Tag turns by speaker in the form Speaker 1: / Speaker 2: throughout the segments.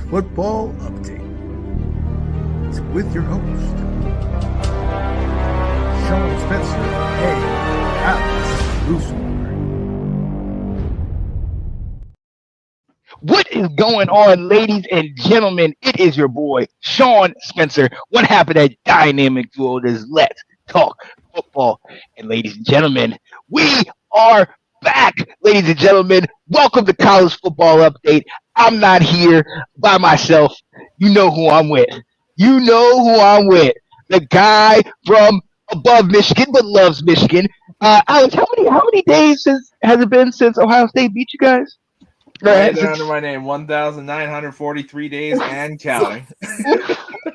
Speaker 1: Football Update with your host, Sean Spencer and Alex Lucifer.
Speaker 2: What is going on, ladies and gentlemen? It is your boy, Sean Spencer, one half of that dynamic duo that is Let's Talk Football. And ladies and gentlemen, we are back. Ladies and gentlemen, welcome to College Football Update. I'm not here by myself. You know who I'm with. You know who I'm with. The guy from above Michigan but loves Michigan. Alex, how many days has it been since Ohio State beat you guys?
Speaker 3: Right there under my name, 1,943 days and counting.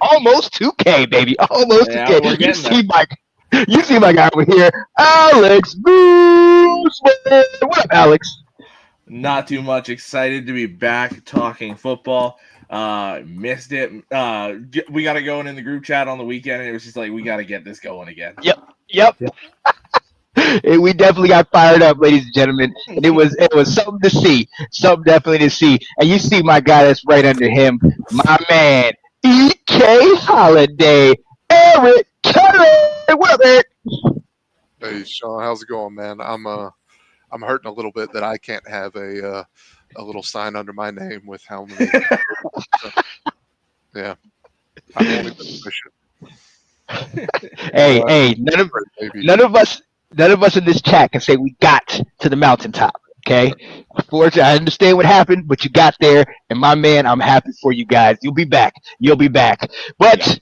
Speaker 2: Almost 2K, baby. Almost 2K.
Speaker 3: We're getting there.
Speaker 2: You see my guy over here, Alex Boosman. What up, Alex?
Speaker 3: Not too much. Excited to be back talking football. Missed it. We got to go in the group chat on the weekend, and it was just like, we got to get this going again.
Speaker 2: Yep. We definitely got fired up, ladies and gentlemen. And it was something to see. Something definitely to see. And you see my guy that's right under him, my man, E.K. Holiday, Eric Kelly. What up, Eric?
Speaker 4: Hey, Sean, how's it going, man? I'm hurting a little bit that I can't have a little sign under my name with how many. Yeah, I'm only been pushing.
Speaker 2: Hey, none of us in this chat can say we got to the mountaintop. Okay, unfortunately, I understand what happened, but you got there, and my man, I'm happy for you guys. You'll be back. But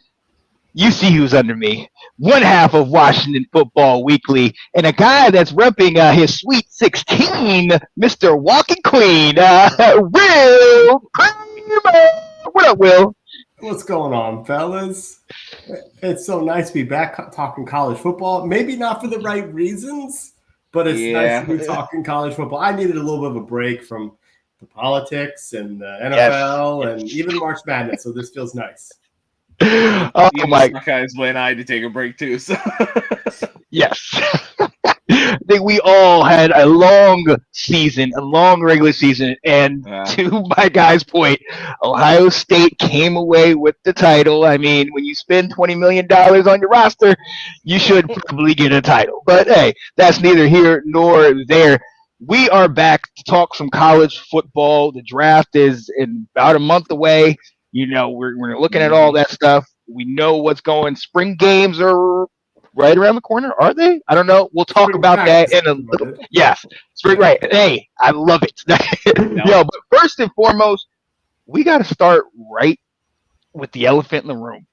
Speaker 2: you see who's under me. One half of Washington Football Weekly, and a guy that's repping his Sweet 16, Mr. Walking Clean, Will Kramer. What up, Will?
Speaker 5: What's going on, fellas? It's so nice to be back talking college football. Maybe not for the right reasons, but it's nice to be talking college football. I needed a little bit of a break from the politics and the NFL and even March Madness, so this feels nice.
Speaker 2: Oh my
Speaker 3: guys, when I had to take a break too. So.
Speaker 2: Yes. I think we all had a long regular season, and to my guy's point, Ohio State came away with the title. I mean, when you spend $20 million on your roster, you should probably get a title. But hey, that's neither here nor there. We are back to talk some college football. The draft is in about a month away. You know, we're looking at all that stuff. We know what's going. Spring games are right around the corner, are they? I don't know. We'll talk about that in a little. Yes, spring, right. Hey, I love it. Yo, but first and foremost, we got to start right with the elephant in the room,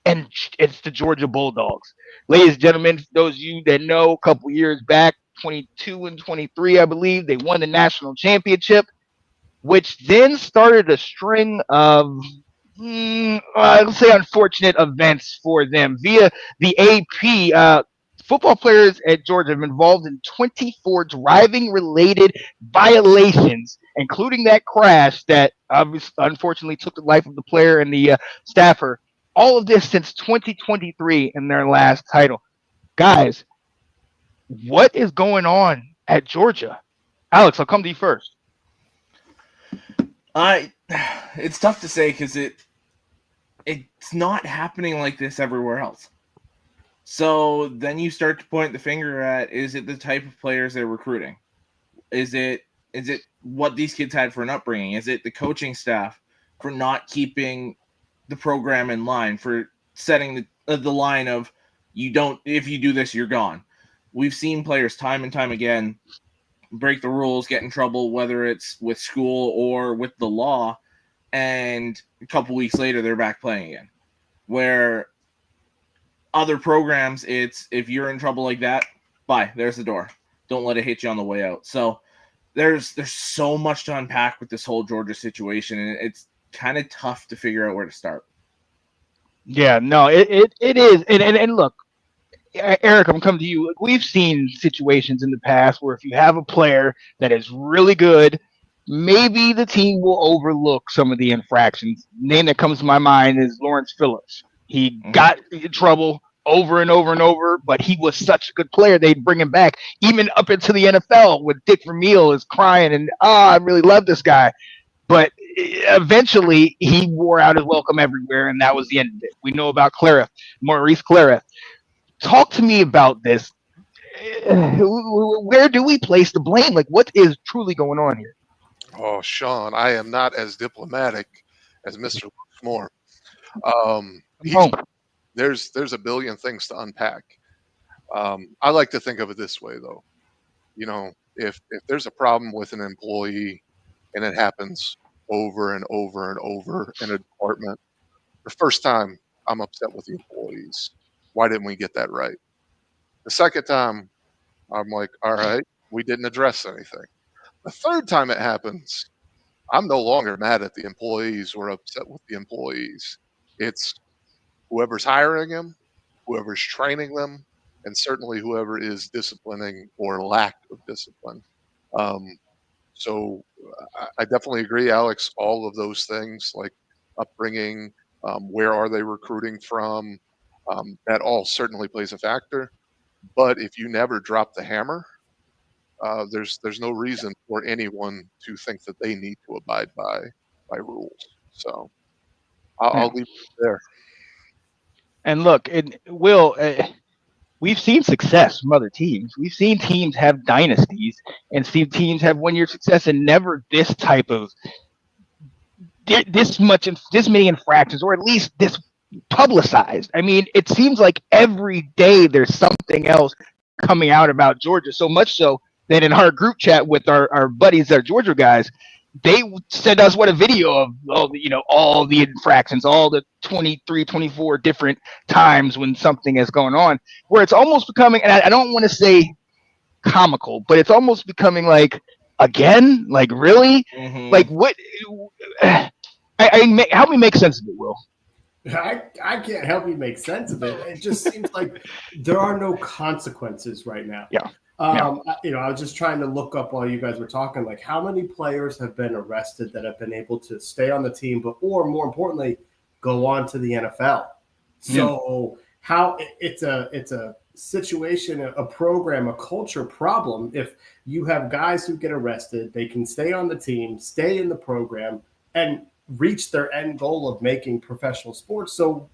Speaker 2: and it's the Georgia Bulldogs. Ladies and gentlemen, for those of you that know, a couple years back, 22 and 23, I believe, they won the national championship, which then started a string of, I'll say, unfortunate events for them. Via the AP, football players at Georgia have been involved in 24 driving-related violations, including that crash that unfortunately took the life of the player and the staffer. All of this since 2023 in their last title. Guys, what is going on at Georgia? Alex, I'll come to you first.
Speaker 3: It's tough to say because it's not happening like this everywhere else. So then you start to point the finger at, is it the type of players they're recruiting? Is it what these kids had for an upbringing? Is it the coaching staff for not keeping the program in line, for setting the line of if you do this, you're gone? We've seen players time and time again break the rules, get in trouble, whether it's with school or with the law, and a couple weeks later they're back playing again. Where other programs, it's if you're in trouble like that, bye, there's the door. Don't let it hit you on the way out. So there's so much to unpack with this whole Georgia situation, and it's kind of tough to figure out where to start.
Speaker 2: Yeah, no, it is. And look, Eric, I'm coming to you. We've seen situations in the past where if you have a player that is really good, maybe the team will overlook some of the infractions. Name that comes to my mind is Lawrence Phillips. He got in trouble over and over and over, but he was such a good player, they'd bring him back, even up into the NFL when Dick Vermeil is crying and, I really love this guy. But eventually he wore out his welcome everywhere, and that was the end of it. We know about Maurice Clara. Talk to me about this. Where do we place the blame? Like, what is truly going on here?
Speaker 4: Oh, Sean, I am not as diplomatic as Mr. Moore. There's a billion things to unpack. I like to think of it this way, though. You know, if there's a problem with an employee and it happens over and over and over in a department, the first time I'm upset with the employees. Why didn't we get that right? The second time, I'm like, all right, we didn't address anything. The third time it happens, I'm no longer mad at the employees or upset with the employees. It's whoever's hiring them, whoever's training them, and certainly whoever is disciplining or lack of discipline. So I definitely agree, Alex, all of those things like upbringing, where are they recruiting from, that all certainly plays a factor. But if you never drop the hammer, there's no reason for anyone to think that they need to abide by rules. So I'll leave it there.
Speaker 2: And look, Will, we've seen success from other teams. We've seen teams have dynasties and seen teams have 1 year success, and never this type of this many infractions, or at least this publicized. I mean, it seems like every day there's something else coming out about Georgia, so much so that in our group chat with our buddies, our Georgia guys, they sent us a video of all the infractions, all the 23, 24 different times when something is going on, where it's almost becoming, and I don't want to say comical, but it's almost becoming like, again, like, really?
Speaker 3: Mm-hmm.
Speaker 2: Like, what? Help me make sense of it, Will.
Speaker 5: I can't help you make sense of it. It just seems like there are no consequences right now.
Speaker 2: Yeah.
Speaker 5: I was just trying to look up while you guys were talking, like, how many players have been arrested that have been able to stay on the team, or more importantly, go on to the NFL. So how it's a situation, a program, a culture problem. If you have guys who get arrested, they can stay on the team, stay in the program, and reach their end goal of making professional sports. So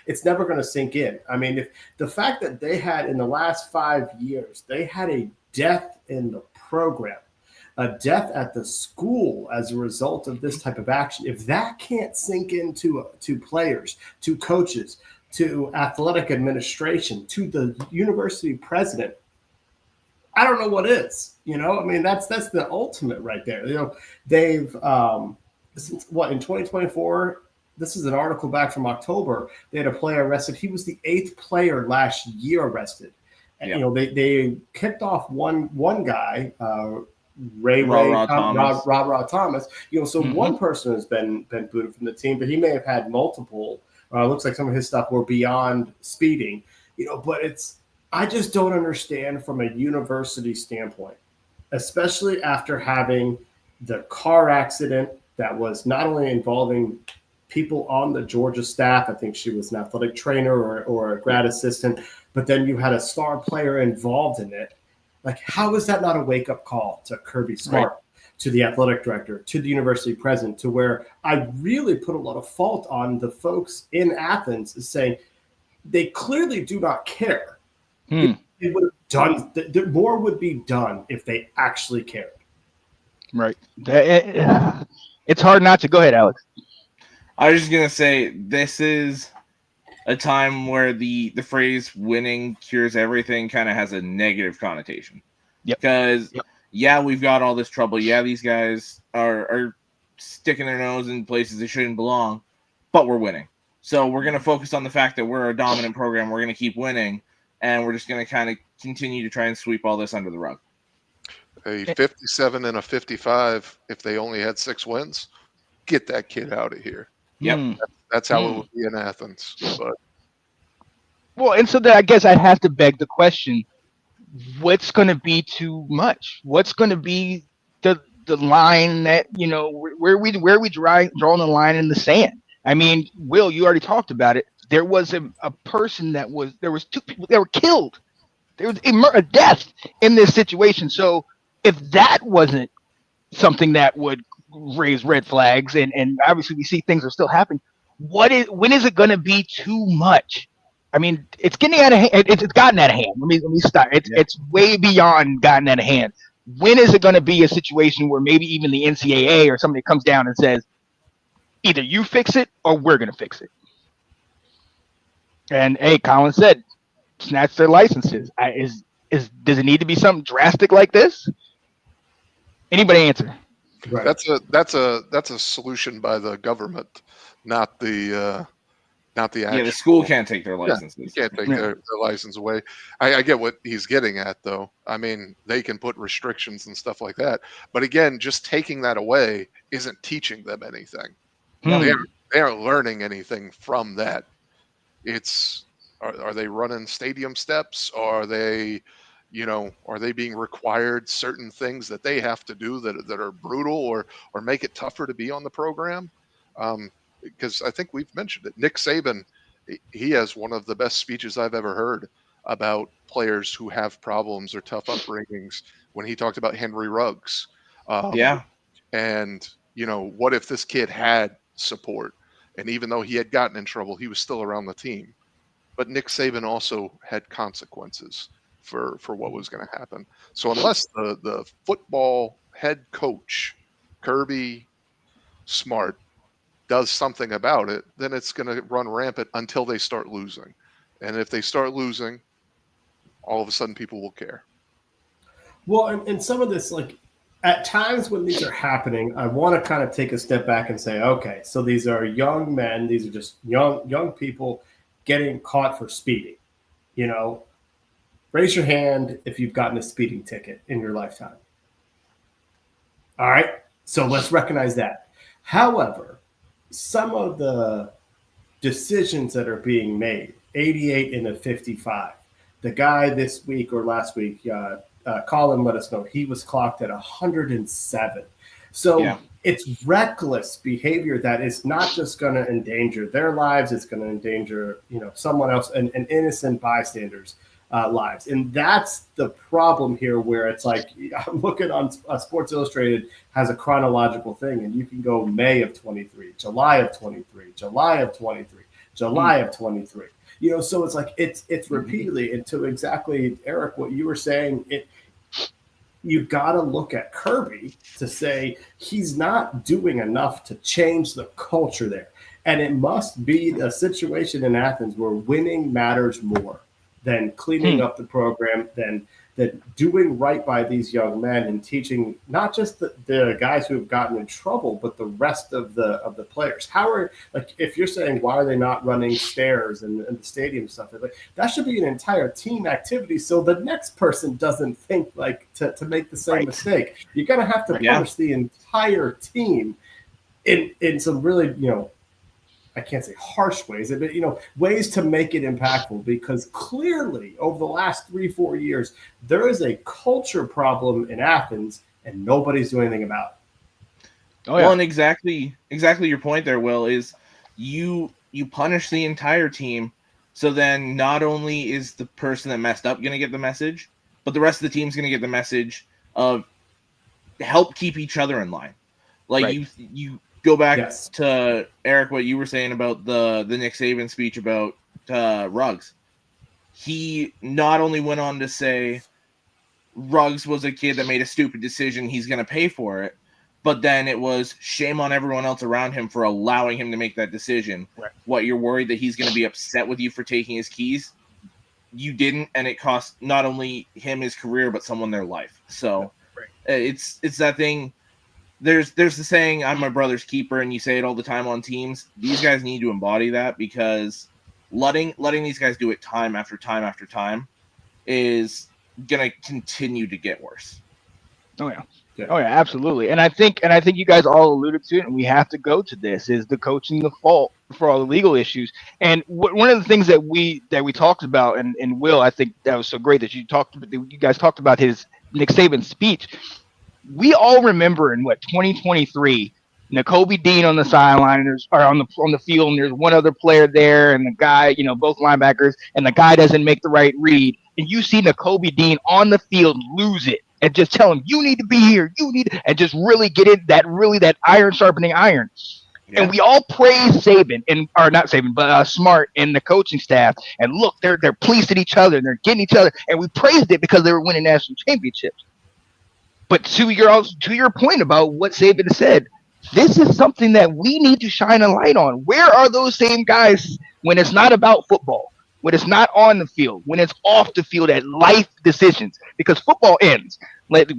Speaker 5: it's never going to sink in. I mean, if the fact that they had in the last 5 years, they had a death in the program, a death at the school as a result of this type of action, if that can't sink into to players, to coaches, to athletic administration, to the university president, I don't know what is. I mean, that's the ultimate right there. They've since in 2024. This is an article back from October. They had a player arrested. He was the 8th player last year arrested. And, they kicked off one guy, Rob Thomas. So one person has been booted from the team, but he may have had multiple. Looks like some of his stuff were beyond speeding. But I just don't understand from a university standpoint, especially after having the car accident that was not only involving people on the Georgia staff. I think she was an athletic trainer or a grad assistant, but then you had a star player involved in it. Like, how is that not a wake-up call to Kirby Smart, right, to the athletic director, to the university president, to where I really put a lot of fault on the folks in Athens, is saying they clearly do not care. They would have done more would be done if they actually cared.
Speaker 2: Right. It's hard not to. Go ahead, Alex.
Speaker 3: I was just going to say, this is a time where the phrase winning cures everything kind of has a negative connotation. Because, we've got all this trouble. Yeah, these guys are sticking their nose in places they shouldn't belong, but we're winning. So we're going to focus on the fact that we're a dominant program. We're going to keep winning, and we're just going to kind of continue to try and sweep all this under the rug.
Speaker 4: A 57 and a 55, if they only had 6 wins, get that kid out of here.
Speaker 3: Yep.
Speaker 4: That's how it would be in Athens.
Speaker 2: Well, and so I guess I'd have to beg the question, what's going to be too much? What's going to be the line that, where are we drawing the line in the sand? I mean, Will, you already talked about it. There was a person there was 2 people that were killed. There was a death in this situation. So if that wasn't something that would raise red flags, and obviously we see things are still happening. When is it going to be too much? I mean, it's getting out of hand. It's gotten out of hand. Let me start. It's way beyond gotten out of hand. When is it going to be a situation where maybe even the NCAA or somebody comes down and says, either you fix it or we're going to fix it? And hey, Colin said, snatch their licenses. Does it need to be something drastic like this? Anybody answer?
Speaker 5: Right.
Speaker 4: That's a solution by the government, not the actual.
Speaker 3: Yeah, the school can't take their licenses.
Speaker 4: You can't take their license away. I get what he's getting at, though. I mean, they can put restrictions and stuff like that. But again, just taking that away isn't teaching them anything. They aren't learning anything from that. Are they running stadium steps? Are they being required certain things that they have to do that are brutal or make it tougher to be on the program? Because I think we've mentioned it. Nick Saban, he has one of the best speeches I've ever heard about players who have problems or tough upbringings when he talked about Henry Ruggs. And, what if this kid had support? And even though he had gotten in trouble, he was still around the team. But Nick Saban also had consequences for what was going to happen. So unless the football head coach, Kirby Smart, does something about it, then it's going to run rampant until they start losing. And if they start losing, all of a sudden people will care. Well,
Speaker 5: and some of this, like at times when these are happening, I want to kind of take a step back and say, okay, so these are young men. These are just young people getting caught for speeding. Raise your hand if you've gotten a speeding ticket in your lifetime. All right. So let's recognize that. However, some of the decisions that are being made, 88 and a 55, the guy this week or last week, Colin let us know he was clocked at 107. So it's reckless behavior that is not just going to endanger their lives. It's going to endanger, someone else and innocent bystanders' lives. And that's the problem here, where it's like, I'm looking on Sports Illustrated has a chronological thing, and you can go May of 23, July of 23, July of 23, July of 23. So it's like it's repeatedly, and to exactly, Eric, what you were saying, you got to look at Kirby to say he's not doing enough to change the culture there. And it must be a situation in Athens where winning matters more than cleaning up the program, than doing right by these young men and teaching not just the guys who have gotten in trouble, but the rest of the players. If you're saying, why are they not running stairs and the stadium stuff? Like, that should be an entire team activity, so the next person doesn't think like to make the same mistake. You're going to have to punish the entire team in some really, I can't say harsh ways, but ways to make it impactful, because clearly over the last 3-4 years, there is a culture problem in Athens and nobody's doing anything about it.
Speaker 3: Oh, yeah. Well, and exactly your point there, Will, is you punish the entire team. So then not only is the person that messed up going to get the message, but the rest of the team's going to get the message of help keep each other in line. Like you go back to Eric, what you were saying about the Nick Saban speech about Ruggs. He not only went on to say Ruggs was a kid that made a stupid decision, he's going to pay for it, but then it was shame on everyone else around him for allowing him to make that decision. Right. What, you're worried that he's going to be upset with you for taking his keys? You didn't, and it cost not only him his career, but someone their life. So it's that thing. There's the saying, I'm my brother's keeper, and you say it all the time on teams. These guys need to embody that, because letting these guys do it time after time after time is going to continue to get worse.
Speaker 2: Oh yeah, absolutely. And I think you guys all alluded to it, and we have to go to this, is the coaching the fault for all the legal issues. And one of the things that we talked about, and Will, I think that was so great that you guys talked about his Nick Saban speech. We all remember in 2023, Nakobe Dean on the sideline, or on the field, and there's one other player there, and the guy, both linebackers, and the guy doesn't make the right read, and you see Nakobe Dean on the field lose it and just tell him, you need to be here, and just really get in that iron sharpening iron. Yeah. And we all praise Saban or not Saban, but Smart and the coaching staff. And look, they're pleasing each other and they're getting each other. And we praised it because they were winning national championships. But to your point about what Saban said, this is something that we need to shine a light on. Where are those same guys when it's not about football, when it's not on the field, when it's off the field at life decisions? Because football ends.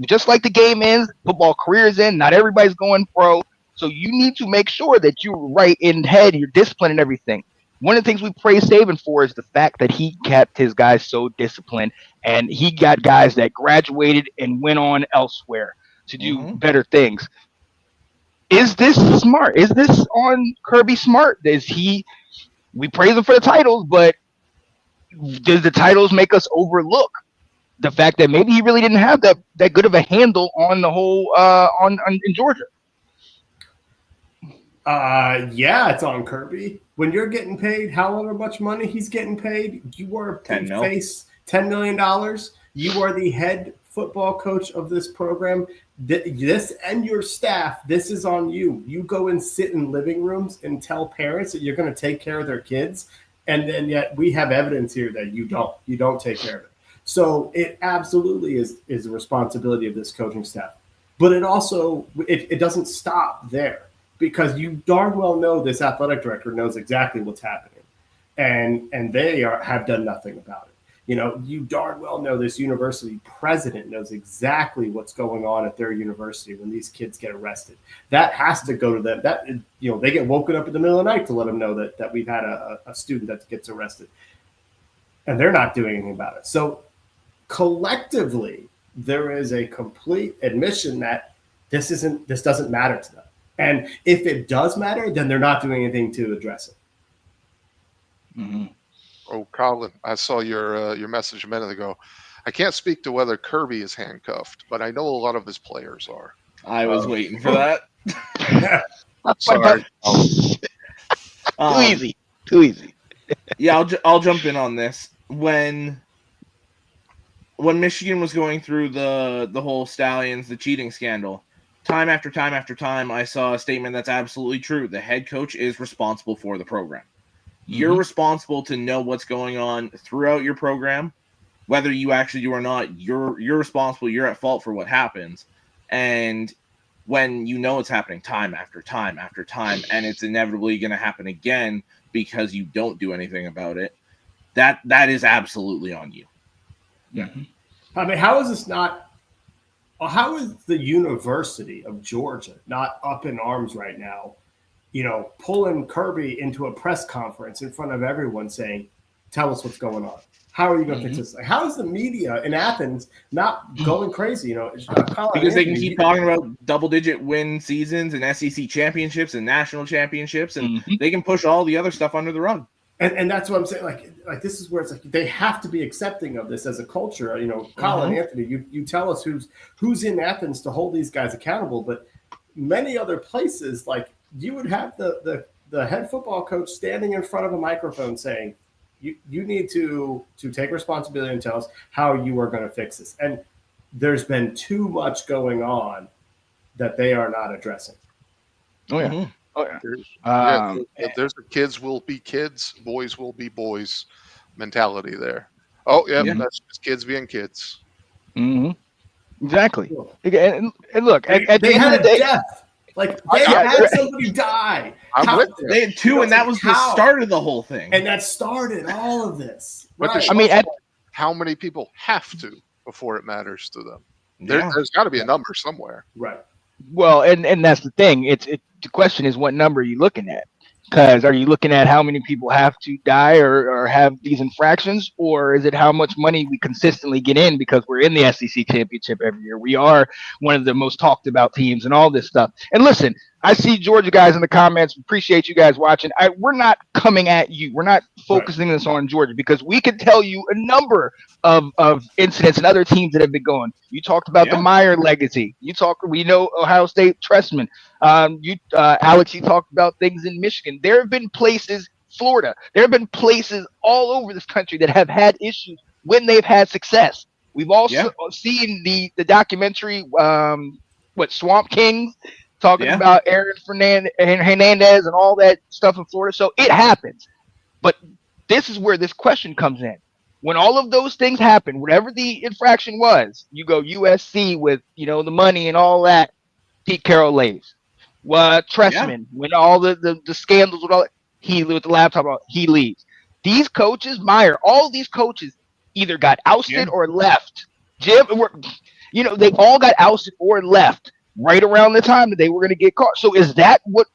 Speaker 2: Just like the game ends, football careers end. Not everybody's going pro. So you need to make sure that you're right in head, you're disciplined and everything. One of the things we praise Saban for is the fact that he kept his guys so disciplined, and he got guys that graduated and went on elsewhere to do better things. Is this smart? Is this on Kirby Smart? We praise him for the titles, but does the titles make us overlook the fact that maybe he really didn't have that good of a handle on the whole in Georgia?
Speaker 5: Yeah, it's on Kirby. When you're getting paid, however much money he's getting paid, you are a big face, $10 million. You are the head football coach of this program. This and your staff, this is on you. You go and sit in living rooms and tell parents that you're going to take care of their kids, and yet we have evidence here that you don't take care of it. So it absolutely is the responsibility of this coaching staff. But it also it doesn't stop there. Because you darn well know this athletic director knows exactly what's happening, and they have done nothing about it. You know, you darn well know this university president knows exactly what's going on at their university when these kids get arrested. That has to go to them. That they get woken up in the middle of the night to let them know that we've had a student that gets arrested, and they're not doing anything about it. So collectively, there is a complete admission that this doesn't matter to them. And if it does matter, then they're not doing anything to address it.
Speaker 4: Mm-hmm. Oh, Colin, I saw your message a minute ago. I can't speak to whether Kirby is handcuffed, but I know a lot of his players are.
Speaker 3: I was waiting for that.
Speaker 4: Sorry.
Speaker 2: Too easy.
Speaker 3: Yeah, I'll jump in on this. When Michigan was going through the whole Stallions, the cheating scandal, time after time after time, I saw a statement that's absolutely true. The head coach is responsible for the program. You're responsible to know what's going on throughout your program, whether you actually do or not. You're responsible. You're at fault for what happens. And when you know it's happening time after time after time, and it's inevitably going to happen again because you don't do anything about it, that is absolutely on you.
Speaker 5: Yeah. I mean, how is this not? How is the University of Georgia not up in arms right now, pulling Kirby into a press conference in front of everyone saying, tell us what's going on? How are you going to fix this? Like, how is the media in Athens not going crazy?
Speaker 3: Because they can keep talking about double-digit win seasons and SEC championships and national championships, and they can push all the other stuff under the rug.
Speaker 5: And that's what I'm saying. Like this is where it's like they have to be accepting of this as a culture. Colin, Anthony, you tell us who's in Athens to hold these guys accountable. But many other places, like you would have the head football coach standing in front of a microphone saying, you need to take responsibility and tell us how you are going to fix this. And there's been too much going on that they are not addressing.
Speaker 2: Oh yeah. Oh, yeah.
Speaker 4: There's a kids will be kids, boys will be boys mentality there. Oh, yeah. That's just kids being kids.
Speaker 2: Exactly. And look,
Speaker 5: they had a death. Like, they had somebody die.
Speaker 3: They had two, and that was the start of the whole thing.
Speaker 5: And that started all of this.
Speaker 4: But how many people have to before it matters to them? There's got to be a number somewhere.
Speaker 5: Right.
Speaker 2: Well, and that's the thing. The question is, what number are you looking at? Because are you looking at how many people have to die or have these infractions, or is it how much money we consistently get in because we're in the SEC championship every year? We are one of the most talked about teams and all this stuff. And listen, I see Georgia guys in the comments. Appreciate you guys watching. We're not coming at you. We're not focusing this on Georgia because we can tell you a number of incidents and other teams that have been going. You talked about the Meyer legacy. We know Ohio State Trestman. Alex, you talked about things in Michigan. There have been places, Florida. There have been places all over this country that have had issues when they've had success. We've also seen the documentary, Swamp Kings, talking about Aaron Hernandez and all that stuff in Florida. So it happens. But this is where this question comes in. When all of those things happen, whatever the infraction was, you go USC with, the money and all that, Pete Carroll leaves. Tressman, when all the scandals with all that, he with the laptop, he leaves. These coaches, Meyer, all these coaches either got ousted or left. Jim, they all got ousted or left right around the time that they were going to get caught. So is that what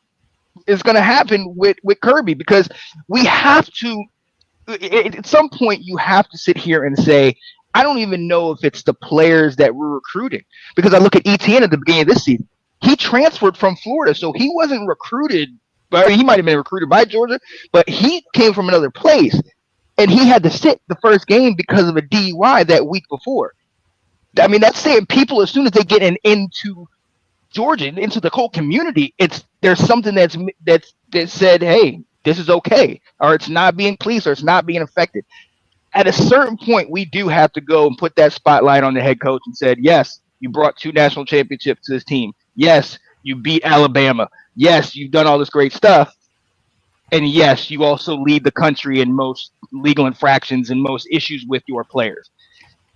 Speaker 2: is going to happen with Kirby? Because we have to, at some point, you have to sit here and say, I don't even know if it's the players that we're recruiting. Because I look at ETN at the beginning of this season. He transferred from Florida, so he wasn't recruited. He might have been recruited by Georgia, but he came from another place. And he had to sit the first game because of a DUI that week before. I mean, that's saying people, as soon as they get into Georgia, into the whole community, there's something that said, hey, this is okay, or it's not being policed, or it's not being affected. At a certain point, we do have to go and put that spotlight on the head coach and said, yes, you brought 2 national championships to this team. Yes, you beat Alabama. Yes, you've done all this great stuff. And yes, you also lead the country in most legal infractions and most issues with your players.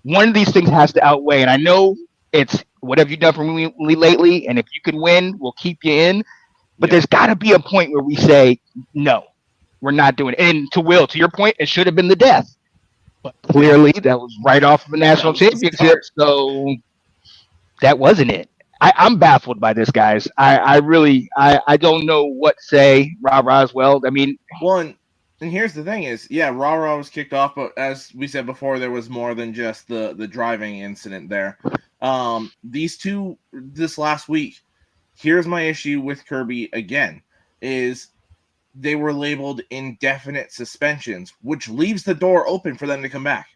Speaker 2: One of these things has to outweigh, and I know it's what have you done for me lately, and if you can win, we'll keep you in. But there's got to be a point where we say, no, we're not doing it. And to your point, it should have been the death. But clearly, that was right off of a national championship, so that wasn't it. I'm baffled by this, guys. I really don't know what to say. Rah-rah as well. I mean,
Speaker 3: and here's the thing is, rah-rah was kicked off, but as we said before, there was more than just the driving incident there. These two, this last week, here's my issue with Kirby again, is they were labeled indefinite suspensions, which leaves the door open for them to come back.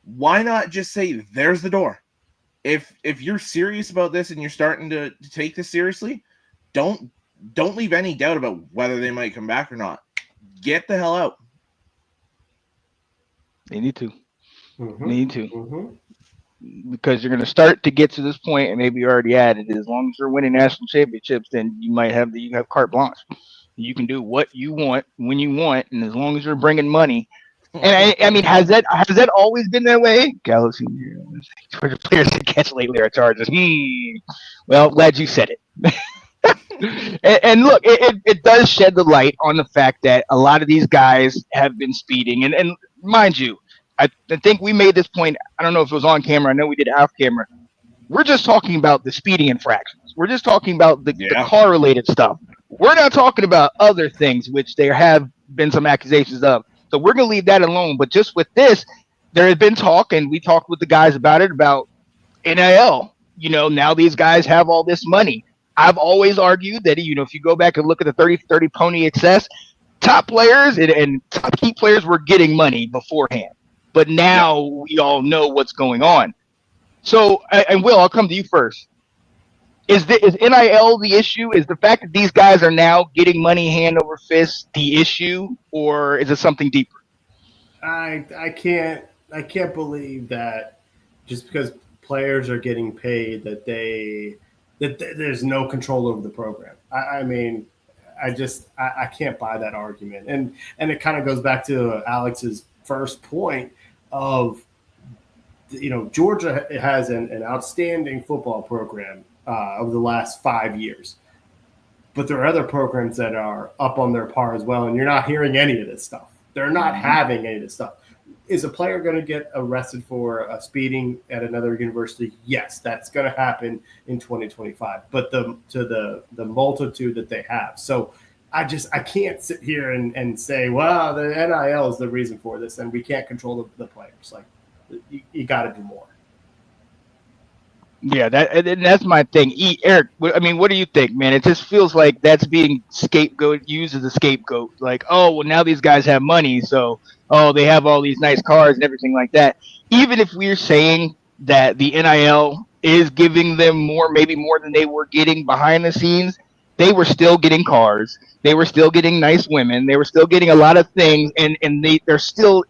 Speaker 3: Why not just say, there's the door? If you're serious about this and you're starting to take this seriously, don't leave any doubt about whether they might come back or not. Get the hell out.
Speaker 2: They need to. Because you're going to start to get to this point, and maybe you're already at it. As long as you're winning national championships, then you have carte blanche. You can do what you want when you want, and as long as you're bringing money. And I mean, has that always been that way? Galaxy, Georgia players that catch lately are charges. Well, glad you said it. and look, it does shed the light on the fact that a lot of these guys have been speeding. And mind you, I think we made this point. I don't know if it was on camera. I know we did off camera. We're just talking about the speeding infractions. We're just talking about the car-related stuff. We're not talking about other things, which there have been some accusations of. So we're going to leave that alone. But just with this, there has been talk, and we talked with the guys about it, about NIL. Now these guys have all this money. I've always argued that, if you go back and look at the 30-30 Pony Excess, top players and top key players were getting money beforehand. But now we all know what's going on. So, and Will, I'll come to you first. Is NIL the issue? Is the fact that these guys are now getting money hand over fist the issue, or is it something deeper?
Speaker 5: I can't believe that just because players are getting paid that there's no control over the program. I mean, I can't buy that argument, and it kind of goes back to Alex's first point of Georgia has an outstanding football program over the last 5 years. But there are other programs that are up on their par as well, and you're not hearing any of this stuff. They're not having any of this stuff. Is a player going to get arrested for speeding at another university? Yes, that's going to happen in 2025. But to the multitude that they have. So I can't sit here and say, well, the NIL is the reason for this, and we can't control the players. Like, you got to do more.
Speaker 2: Yeah, that's my thing. Eric, I mean, what do you think, man? It just feels like that's being used as a scapegoat. Like, oh, well, now these guys have money, so they have all these nice cars and everything like that. Even if we're saying that the NIL is giving them more, maybe more than they were getting behind the scenes, they were still getting cars. They were still getting nice women. They were still getting a lot of things, and they're still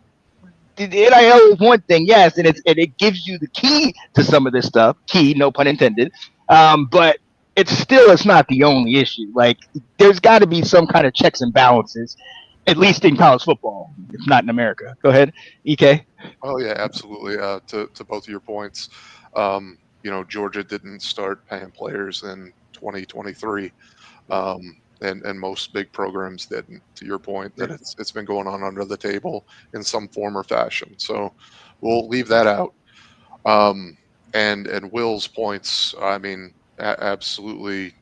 Speaker 2: the NIL is one thing, yes, and it gives you the key to some of this stuff. Key, no pun intended. But it's not the only issue. Like, there's got to be some kind of checks and balances, at least in college football, if not in America. Go ahead, EK.
Speaker 4: Oh yeah, absolutely. To both of your points, Georgia didn't start paying players in 2023, and most big programs didn't. To your point, that it's been going on under the table in some form or fashion. So we'll leave that out. And Will's points, I mean, absolutely.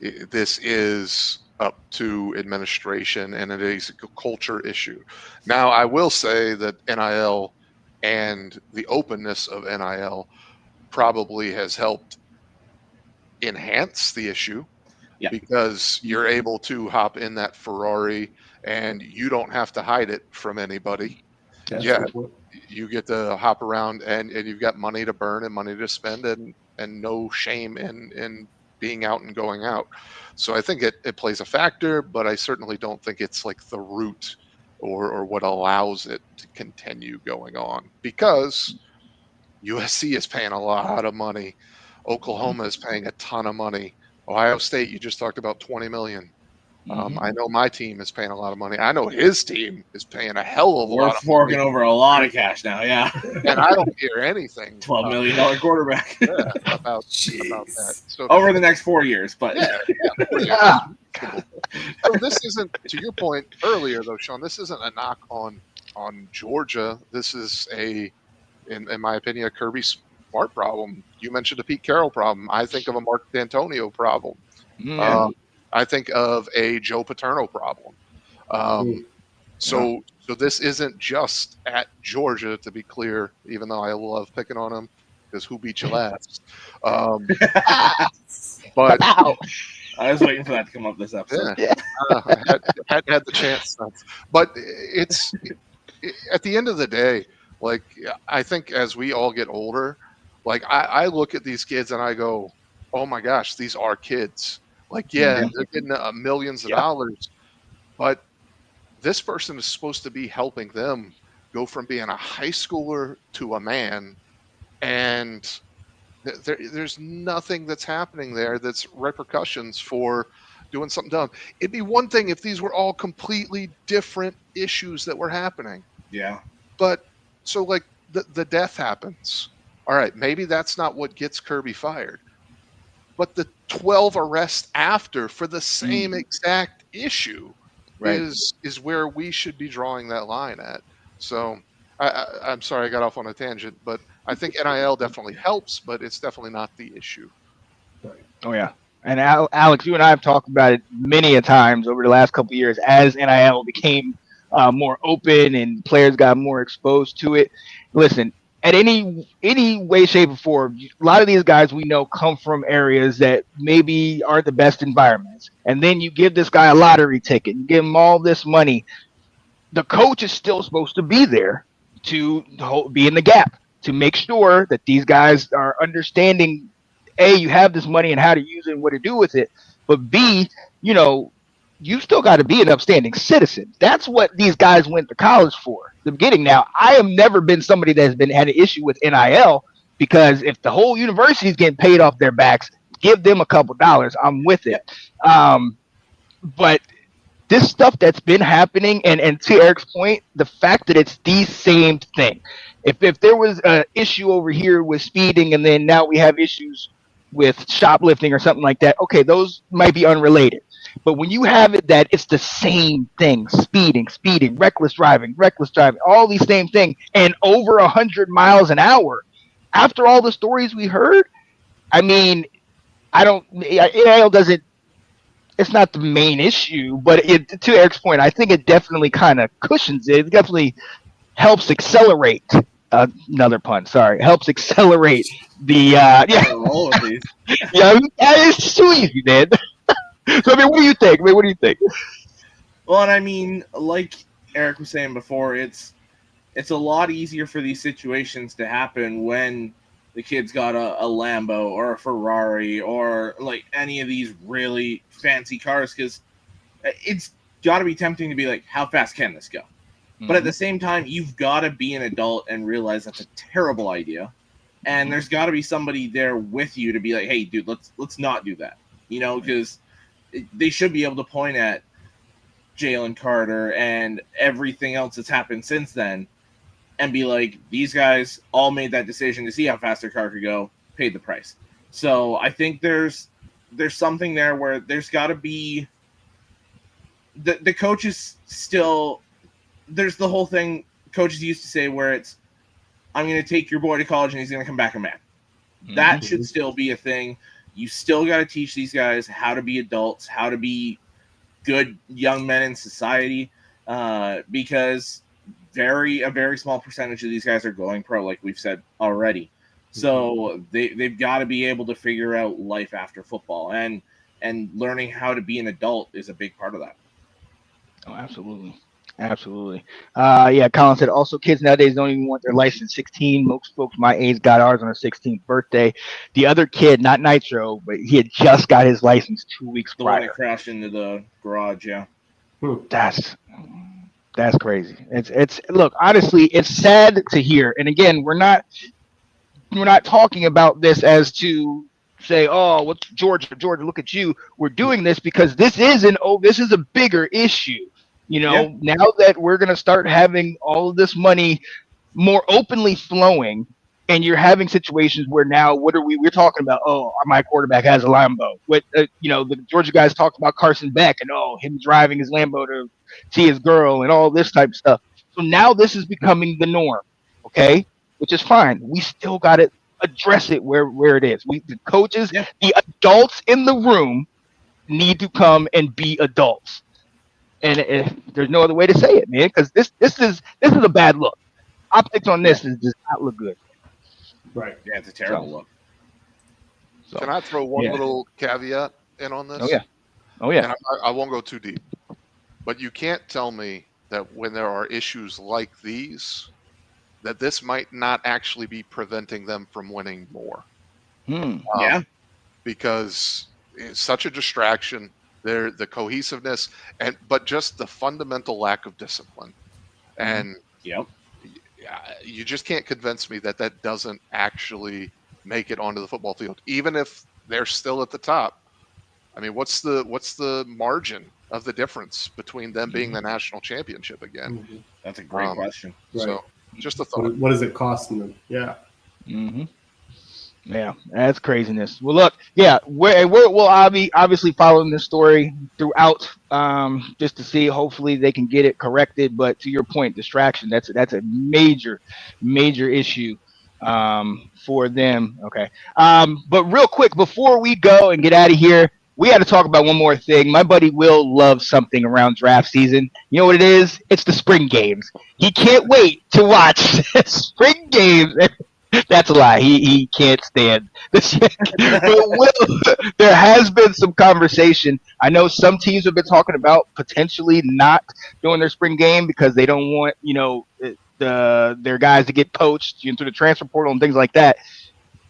Speaker 4: This is up to administration, and it is a culture issue. Now, I will say that NIL and the openness of NIL probably has helped enhance the issue, because you're able to hop in that Ferrari and you don't have to hide it from anybody. You get to hop around and you've got money to burn and money to spend, and no shame in being out and going out. So I think it plays a factor, but I certainly don't think it's like the root or what allows it to continue going on, because USC is paying a lot of money. Oklahoma is paying a ton of money. Ohio State, you just talked about $20 million. I know my team is paying a lot of money. I know his team is paying a hell of a lot.
Speaker 3: We're forking over a lot of cash now, yeah.
Speaker 4: And I don't hear anything.
Speaker 3: $12 million quarterback.
Speaker 4: about that. So
Speaker 3: over the next 4 years, but
Speaker 4: So this isn't, to your point earlier though, Sean, this isn't a knock on Georgia. This is in my opinion, a Kirby Smart problem. You mentioned a Pete Carroll problem. I think of a Mark D'Antonio problem. I think of a Joe Paterno problem. So this isn't just at Georgia, to be clear, even though I love picking on them, because who beat you last? But
Speaker 3: I was waiting for that to come up this episode.
Speaker 4: I had the chance. But it's at the end of the day, like, I think as we all get older, like I look at these kids and I go, oh my gosh, these are kids. Like, they're getting millions of dollars, but this person is supposed to be helping them go from being a high schooler to a man, and there's nothing that's happening there that's repercussions for doing something dumb. It'd be one thing if these were all completely different issues that were happening.
Speaker 3: Yeah.
Speaker 4: But so, like, the death happens. All right, maybe that's not what gets Kirby fired. But the 12 arrests after for the same exact issue is where we should be drawing that line at. So I'm sorry I got off on a tangent, but I think NIL definitely helps, but it's definitely not the issue.
Speaker 2: Oh, yeah. And Alex, you and I have talked about it many a times over the last couple of years as NIL became more open and players got more exposed to it. Listen, at any way, shape, or form, a lot of these guys we know come from areas that maybe aren't the best environments. And then you give this guy a lottery ticket, you give him all this money. The coach is still supposed to be there to be in the gap, to make sure that these guys are understanding, A, you have this money and how to use it and what to do with it. But B, you still got to be an upstanding citizen. That's what these guys went to college for. The beginning. Now, I have never been somebody that's had an issue with NIL, because if the whole university is getting paid off their backs, give them a couple dollars. I'm with it. But this stuff that's been happening, and to Eric's point, the fact that it's the same thing. If there was an issue over here with speeding, and then now we have issues with shoplifting or something like that, okay, those might be unrelated. But when you have it that it's the same thing, speeding, reckless driving, all these same things, and over 100 miles an hour, after all the stories we heard, I mean, NIL doesn't, it's not the main issue, but to Eric's point, I think it definitely kind of cushions it. It definitely helps accelerate, another pun, sorry, helps accelerate the,
Speaker 3: all of these.
Speaker 2: It's too easy, man. So, I mean, what do you think?
Speaker 3: Well, and I mean, like Eric was saying before, it's a lot easier for these situations to happen when the kid's got a Lambo or a Ferrari or like any of these really fancy cars, because it's got to be tempting to be like, how fast can this go? But at the same time, you've got to be an adult and realize that's a terrible idea. And there's got to be somebody there with you to be like, hey, dude, let's not do that. Because they should be able to point at Jalen Carter and everything else that's happened since then and be like, these guys all made that decision to see how fast their car could go, paid the price. So I think there's something there where there's got to be the coaches still. There's the whole thing coaches used to say where it's, I'm going to take your boy to college and he's going to come back a man. That should still be a thing. You still got to teach these guys how to be adults, how to be good young men in society, because a very small percentage of these guys are going pro, like we've said already. So they've got to be able to figure out life after football, and learning how to be an adult is a big part of that.
Speaker 2: Oh, absolutely. Absolutely. Yeah, Colin said also kids nowadays don't even want their license 16. Most folks my age got ours on their 16th birthday. The other kid, not Nitro, but he had just got his license 2 weeks
Speaker 3: The one
Speaker 2: prior.
Speaker 3: that crashed into the garage, yeah.
Speaker 2: That's crazy. It's look, honestly, it's sad to hear. And again, we're not talking about this as to say, oh, what's Georgia, look at you. We're doing this because this is a bigger issue. Now that we're going to start having all of this money more openly flowing, and you're having situations where now, we're talking about, oh, my quarterback has a Lambo. The Georgia guys talked about Carson Beck and, him driving his Lambo to see his girl and all this type of stuff. So now this is becoming the norm, okay, which is fine. We still got to address it where it is. The coaches, the adults in the room need to come and be adults. And there's no other way to say it, man, because this is a bad look. Optics on this does not look good.
Speaker 5: Right.
Speaker 3: Yeah, it's a terrible look.
Speaker 2: So,
Speaker 4: can I throw one little caveat in on this?
Speaker 2: Oh yeah.
Speaker 4: And I won't go too deep, but you can't tell me that when there are issues like these, that this might not actually be preventing them from winning more. Because it's such a distraction. The cohesiveness, but just the fundamental lack of discipline, and you just can't convince me that doesn't actually make it onto the football field, even if they're still at the top. I mean, what's the margin of the difference between them being the national championship again?
Speaker 3: That's a great question.
Speaker 5: Right.
Speaker 4: So, just a thought.
Speaker 5: What is it costing them? Yeah.
Speaker 2: Yeah, that's craziness. Well, look, we'll obviously following this story throughout, just to see. Hopefully, they can get it corrected. But to your point, distraction. That's a major issue for them. Okay. But real quick, before we go and get out of here, we got to talk about one more thing. My buddy Will loves something around draft season. You know what it is? It's the spring games. He can't wait to watch spring games. That's a lie. He can't stand this. But Will, there has been some conversation. I know some teams have been talking about potentially not doing their spring game because they don't want, their guys to get poached through the transfer portal and things like that.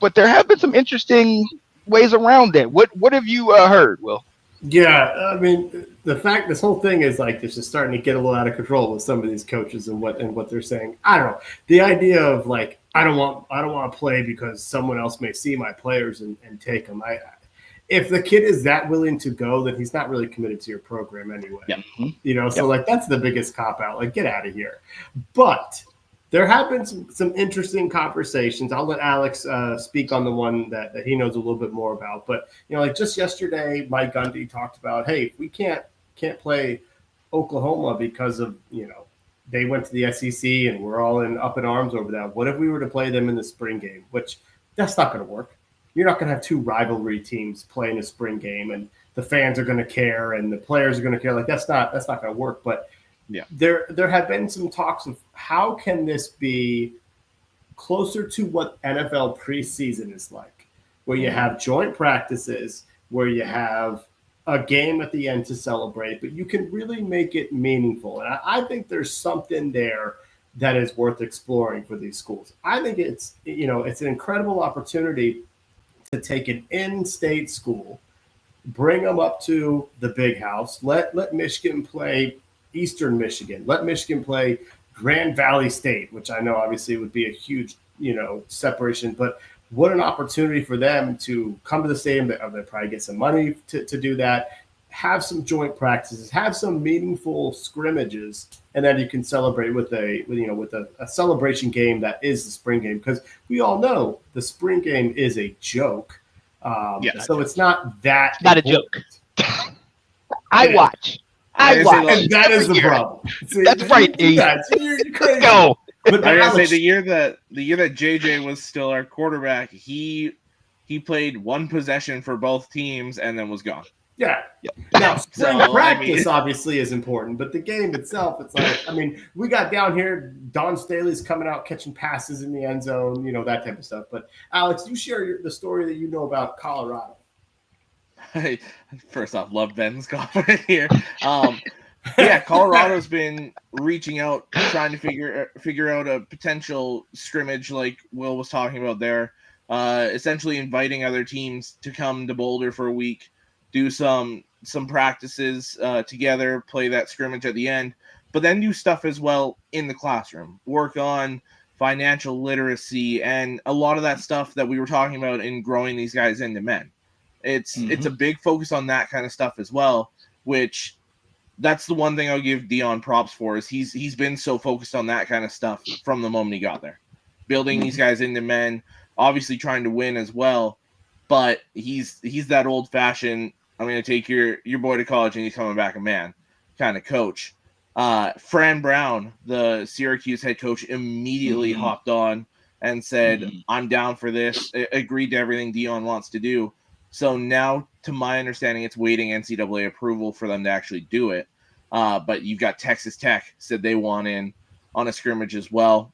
Speaker 2: But there have been some interesting ways around it. What have you heard, Will?
Speaker 5: Yeah, I mean, the fact this whole thing is like this is starting to get a little out of control with some of these coaches and what they're saying. I don't know. The idea of like I don't want to play because someone else may see my players and take them. If the kid is that willing to go, then he's not really committed to your program anyway.
Speaker 2: Yeah.
Speaker 5: So like that's the biggest cop out. Like get out of here. But there have been some interesting conversations. I'll let Alex speak on the one that he knows a little bit more about. But like just yesterday, Mike Gundy talked about, hey, if we can't play Oklahoma because of they went to the SEC and we're all up in arms over that. What if we were to play them in the spring game? Which that's not going to work. You're not going to have two rivalry teams playing a spring game, and the fans are going to care and the players are going to care. Like that's not going to work. But
Speaker 3: yeah,
Speaker 5: there have been some talks of how can this be closer to what NFL preseason is like, where you have joint practices, where you have a game at the end to celebrate, but you can really make it meaningful. And I think there's something there that is worth exploring for these schools. I think it's an incredible opportunity to take an in-state school, bring them up to the big house, let Michigan play Eastern Michigan. Let Michigan play Grand Valley State, which I know obviously would be a huge, separation. But what an opportunity for them to come to the stadium. They probably get some money to do that. Have some joint practices, have some meaningful scrimmages, and then you can celebrate with a celebration game that is the spring game, because we all know the spring game is a joke. So it's not that
Speaker 2: Not
Speaker 5: important.
Speaker 2: a joke. I watch.
Speaker 5: And that is the problem. See,
Speaker 2: That's right, E.
Speaker 5: You're crazy.
Speaker 2: Go.
Speaker 5: But
Speaker 3: I gotta say
Speaker 5: Alex,
Speaker 3: the year that JJ was still our quarterback, he played one possession for both teams and then was gone.
Speaker 5: yeah.
Speaker 2: Yep.
Speaker 5: Now, spring
Speaker 3: So,
Speaker 5: practice obviously is important, but the game itself, it's like, we got down here, Don Staley's coming out catching passes in the end zone, that type of stuff. But Alex, you share the story that you know about Colorado.
Speaker 3: First off, love Ben's comment here. Colorado's been reaching out, trying to figure out a potential scrimmage like Will was talking about there. Essentially inviting other teams to come to Boulder for a week, do some practices together, play that scrimmage at the end, but then do stuff as well in the classroom. Work on financial literacy and a lot of that stuff that we were talking about in growing these guys into men. It's a big focus on that kind of stuff as well, which that's the one thing I'll give Dion props for, is he's been so focused on that kind of stuff from the moment he got there. Building these guys into men, obviously trying to win as well, but he's that old-fashioned, I'm going to take your boy to college and he's coming back a man kind of coach. Fran Brown, the Syracuse head coach, immediately hopped on and said, I'm down for this, agreed to everything Dion wants to do. So now, to my understanding, it's waiting NCAA approval for them to actually do it. But you've got Texas Tech said they want in on a scrimmage as well.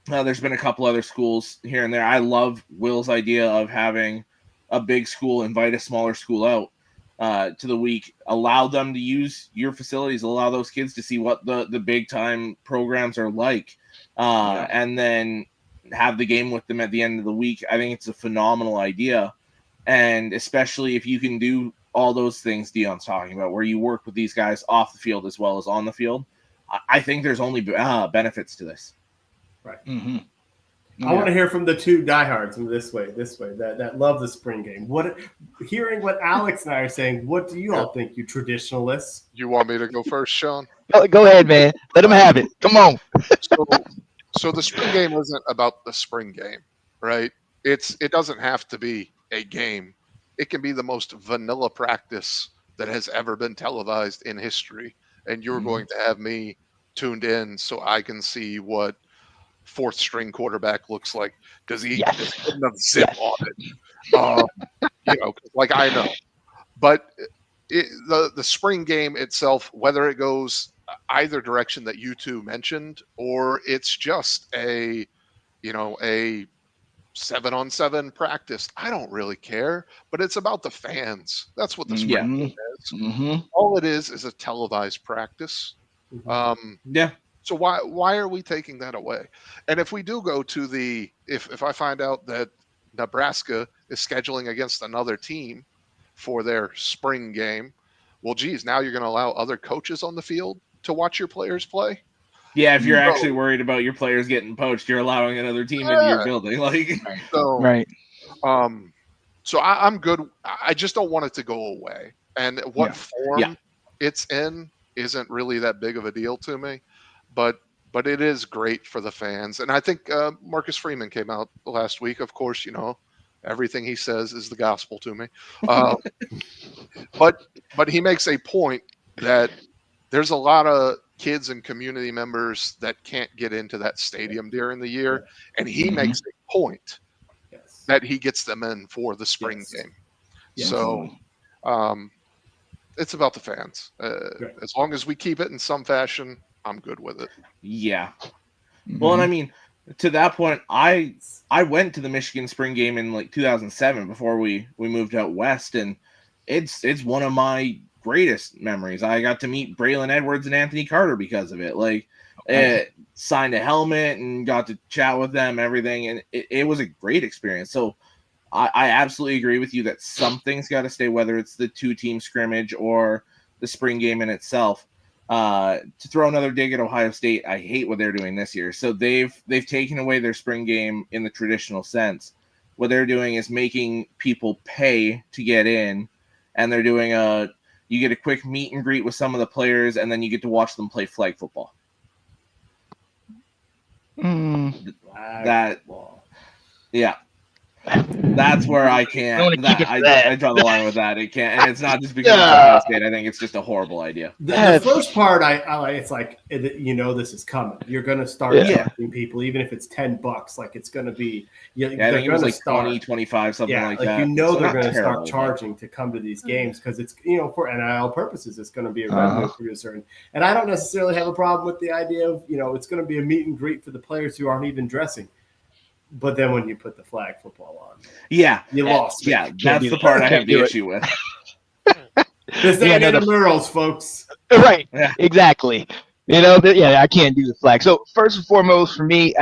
Speaker 3: There's been a couple other schools here and there. I love Will's idea of having a big school invite a smaller school out to the week, allow them to use your facilities, allow those kids to see what the big time programs are like, and then have the game with them at the end of the week. I think it's a phenomenal idea. And especially if you can do all those things Dion's talking about, where you work with these guys off the field as well as on the field, I think there's only benefits to this.
Speaker 5: Right.
Speaker 2: Mm-hmm.
Speaker 5: I want to hear from the two diehards this way, that love the spring game. Hearing what Alex and I are saying, what do you all think, you traditionalists?
Speaker 4: You want me to go first, Sean?
Speaker 2: Go ahead, man. Let them have it. Come on.
Speaker 4: So the spring game isn't about the spring game, right? It doesn't have to be a game. It can be the most vanilla practice that has ever been televised in history, and you're going to have me tuned in so I can see what fourth string quarterback looks like. Does he have enough zip on it? Like I know. But the spring game itself, whether it goes either direction that you two mentioned, or it's just a 7-on-7 practice, I don't really care. But it's about the fans. That's what the spring game is.
Speaker 2: Mm-hmm.
Speaker 4: All it is a televised practice. So why are we taking that away? And if we do go to if I find out that Nebraska is scheduling against another team for their spring game, well, geez, now you're going to allow other coaches on the field to watch your players play?
Speaker 3: Yeah, if you're actually worried about your players getting poached, you're allowing another team into your building.
Speaker 2: Right.
Speaker 4: So I'm good. I just don't want it to go away. And what form it's in isn't really that big of a deal to me. But it is great for the fans. And I think Marcus Freeman came out last week. Of course, everything he says is the gospel to me. But he makes a point that there's a lot of kids and community members that can't get into that stadium during the year. And he makes a point that he gets them in for the spring game. Yes. So it's about the fans. As long as we keep it in some fashion, I'm good with it.
Speaker 3: Yeah. Well, and I mean, to that point, I went to the Michigan spring game in 2007 before we moved out west, and it's one of my greatest memories. I got to meet Braylon Edwards and Anthony Carter because of it. Signed a helmet and got to chat with them, everything, and it was a great experience. So I absolutely agree with you that something's got to stay, whether it's the two-team scrimmage or the spring game in itself. To throw another dig at Ohio State, I hate what they're doing this year. So they've taken away their spring game in the traditional sense. What they're doing is making people pay to get in, and they're doing you get a quick meet and greet with some of the players, and then you get to watch them play flag football. Yeah. That's where I can't. I draw the line with that. It can't, and it's not just because of Ohio State. I think it's just a horrible idea.
Speaker 5: The first part, I like. It's like this is coming. You're going to start charging people, even if it's $10. Like it's going to be.
Speaker 3: I think it was like 20, 25, something like that.
Speaker 5: They're going to start charging to come to these games because it's for NIL purposes. It's going to be a revenue producer, and I don't necessarily have a problem with the idea of it's going to be a meet and greet for the players who aren't even dressing. But then when you put the flag football on, you lost.
Speaker 3: Yeah, that's the part I have the issue with.
Speaker 5: This ain't the murals, folks.
Speaker 2: Right. Yeah. Exactly. I can't do the flag. So first and foremost for me,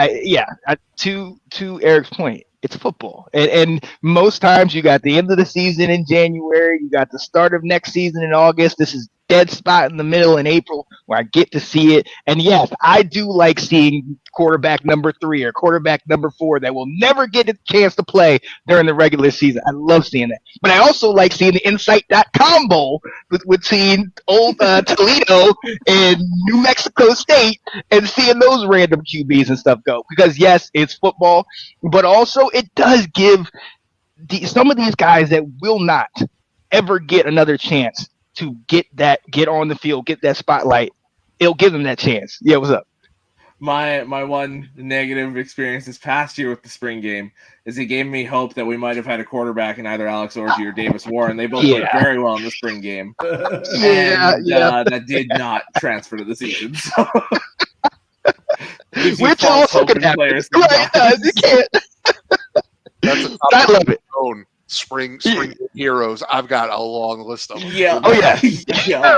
Speaker 2: to Eric's point, it's football. And most times you got the end of the season in January, you got the start of next season in August. This is dead spot in the middle in April where I get to see it. And yes, I do like seeing quarterback number 3 or quarterback number 4 that will never get a chance to play during the regular season. I love seeing that. But I also like seeing the Insight.com Bowl with seeing old Toledo and New Mexico State and seeing those random QBs and stuff go. Because yes, it's football, but also it does give some of these guys that will not ever get another chance to get on the field, get that spotlight. It'll give them that chance. Yeah, what's up?
Speaker 3: My one negative experience this past year with the spring game is it gave me hope that we might have had a quarterback in either Alex Orji or Davis Warren. They both played very well in the spring game. That did not transfer to the season. So.
Speaker 2: Which also can happen. You can't. I love it.
Speaker 4: Spring heroes. I've got a long list of them.
Speaker 3: Yeah.
Speaker 2: Oh yeah.
Speaker 3: Yeah.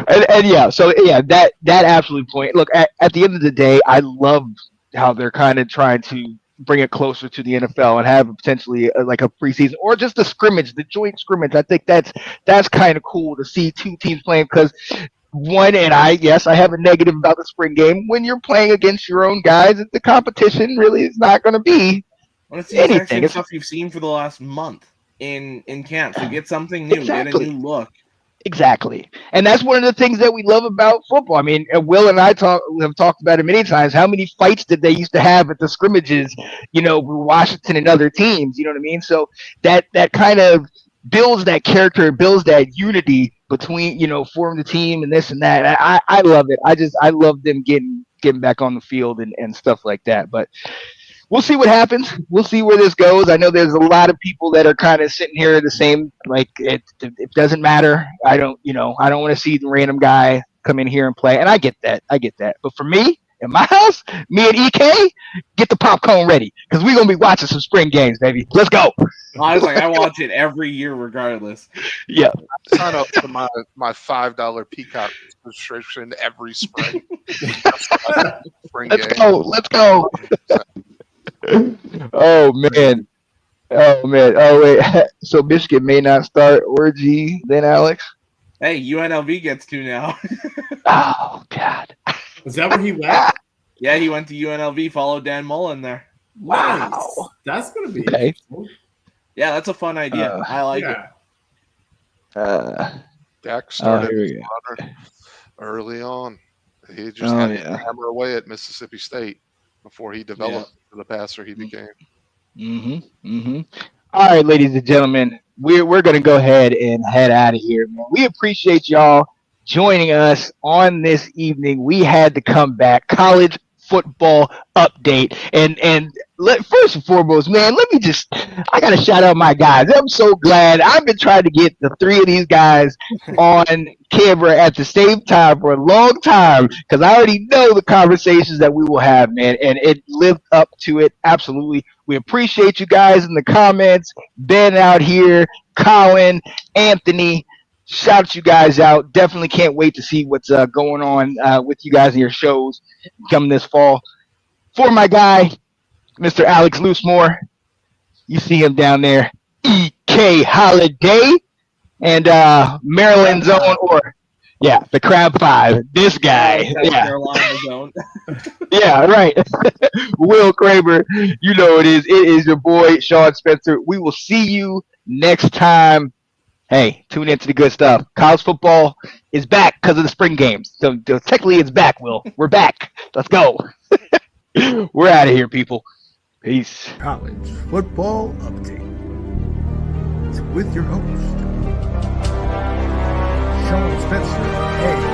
Speaker 2: and that absolute point. Look, at the end of the day, I love how they're kind of trying to bring it closer to the NFL and have potentially like a preseason or just a scrimmage, the joint scrimmage. I think that's kind of cool to see two teams playing because one, and I have a negative about the spring game. When you're playing against your own guys, the competition really is not going to be.
Speaker 3: Well, it's the exact same stuff you've seen for the last month in camp. So get something new, get a new look.
Speaker 2: Exactly. And that's one of the things that we love about football. I mean, Will and I have talked about it many times. How many fights did they used to have at the scrimmages, with Washington and other teams? You know what I mean? So that kind of builds that character, builds that unity between, forming the team and this and that. I love it. I love them getting back on the field and stuff like that. But we'll see what happens. We'll see where this goes. I know there's a lot of people that are kind of sitting here the same, like it doesn't matter. I don't want to see the random guy come in here and play. And I get that. But for me, in my house, me and EK, get the popcorn ready because we're going to be watching some spring games, baby. Let's go.
Speaker 3: I watch it every year regardless.
Speaker 2: Yeah.
Speaker 4: I sign up for my $5 Peacock subscription every spring.
Speaker 2: Let's go. Oh man. Oh wait. So Michigan may not start Orji then, Alex?
Speaker 3: Hey, UNLV gets to now.
Speaker 2: Oh God.
Speaker 5: Is that where he went?
Speaker 3: Yeah, he went to UNLV, followed Dan Mullen there.
Speaker 5: Wow. Nice. That's gonna be interesting.
Speaker 3: Yeah, that's a fun idea. I like
Speaker 2: it.
Speaker 4: Dak started early on. He just had to hammer away at Mississippi State before he developed the passer he became.
Speaker 2: All right, ladies and gentlemen, we're going to go ahead and head out of here, man. We appreciate y'all joining us on this evening. We had to come back. College football update. And first and foremost, man, I got to shout out my guys. I'm so glad. I've been trying to get the three of these guys on camera at the same time for a long time because I already know the conversations that we will have, man, and it lived up to it. Absolutely. We appreciate you guys in the comments. Ben out here, Colin, Anthony. Shout you guys out. Definitely can't wait to see what's going on with you guys and your shows coming this fall. For my guy, Mr. Alex Loosemore, you see him down there, EK Holiday, and Maryland's own, or Yeah, the Crab Five. This guy.
Speaker 3: South
Speaker 2: Yeah.
Speaker 3: Carolina zone.
Speaker 2: Yeah, right. Will Kramer, you know it is. It is your boy, Sean Spencer. We will see you next time. Hey, tune into the good stuff. College football is back because of the spring games. So technically it's back, Will. We're back. Let's go. We're out of here, people. Peace.
Speaker 1: College Football Update with your host, Sean Spencer. Hey.